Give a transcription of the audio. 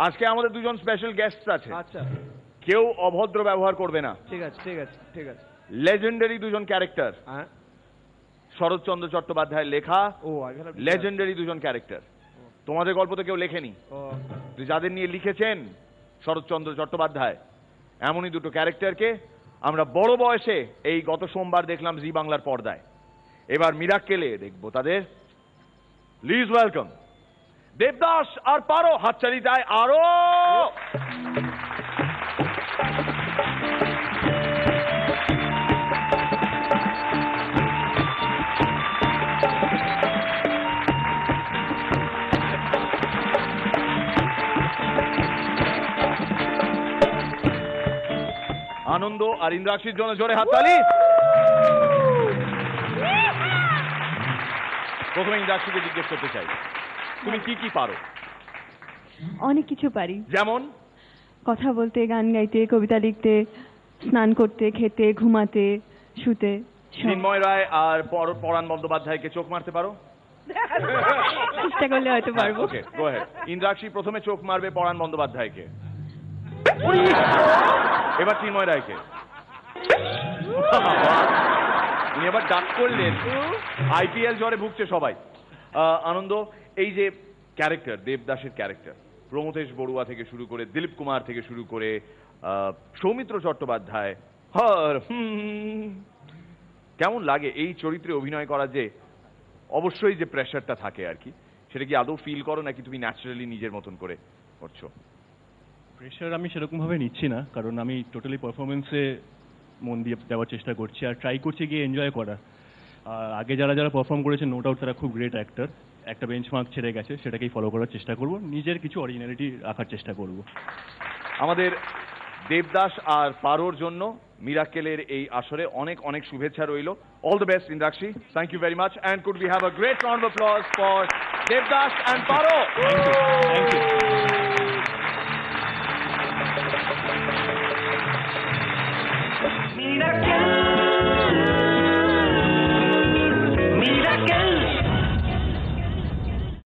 আজকে আমাদের দুজন স্পেশাল গেস্ট আছে। আচ্ছা, কেউ অভদ্র ব্যবহার করবে না। ঠিক আছে ঠিক আছে ঠিক আছে। লেজেন্ডারি দুজন ক্যারেক্টার, হ্যাঁ, শরৎচন্দ্র চট্টোপাধ্যায়ের লেখা ও লেজেন্ডারি দুজন ক্যারেক্টার। তোমাদের গল্প তো কেউ লেখেনি, তো যাদের নিয়ে লিখেছেন শরৎচন্দ্র চট্টোপাধ্যায়, এমনই দুটো ক্যারেক্টারকে আমরা বড় বয়সে এই গত সোমবার দেখলাম জি বাংলার পর্দায়। এবার মিরাক্কেলে দেখবো তাদের। প্লিজ ওয়েলকাম দেবদাস আর পারো। হাততালি যায় আরো। আনন্দ আর ইন্দ্রাক্ষীর জন্য জোরে হাততালি। প্রথমে ইন্দ্রাক্ষীকে জিজ্ঞেস করতে চাই, তুমি কি কি পারো? অনেক কিছু পারি, যেমন কথা বলতে, গান গাইতে, কবিতা লিখতে, স্নান করতে, খেতে, ঘুমাতে, শুতে। চিন্ময় রায় আর পরাণ বন্দ্যোপাধ্যায়কে চোখ মারতে পারো? চেষ্টা করলে হয়তো পারবো। ওকে, গো অ্যাহেড। ইন্দ্রাক্ষী প্রথমে চোখ মারবে পরাণ বন্দ্যোপাধ্যায়কে, এবার চিন্ময় রায়কে। উনি এবার ডাক করলেন, আইপিএল জ্বরে ভুগছে সবাই। আনন্দ, এই যে ক্যারেক্টার, দেবদাসের ক্যারেক্টার, প্রমথেশ বড়ুয়া থেকে শুরু করে, দিলীপ কুমার থেকে শুরু করে, সৌমিত্র চট্টোপাধ্যায়, কেমন লাগে এই চরিত্রে অভিনয় করা? যে অবশ্যই যে প্রেশারটা থাকে আর কি, সেটা কি আদৌ ফিল করো নাকি তুমি ন্যাচারালি নিজের মতন করে করছো? প্রেশার আমি সেরকমভাবে নিচ্ছি না, কারণ আমি টোটালি পারফরমেন্সে মন দিয়ে দেওয়ার চেষ্টা করছি আর ট্রাই করছি গিয়ে এনজয় করা। আগে যারা যারা পারফর্ম করেছেন নো ডাউট তারা খুব গ্রেট অ্যাক্টর, একটা বেঞ্চমার্ক ছেড়ে গেছে, সেটাকেই ফলো করার চেষ্টা করব, নিজের কিছু অরিজিনালিটি রাখার চেষ্টা করব। আমাদের দেবদাস আর পারোর জন্য মিরাক্কেলের এই আসরে অনেক অনেক শুভেচ্ছা রইল। All the best Indrakshi, thank you very much, and could we have a great round of applause for Devdas and Paro. Thank you.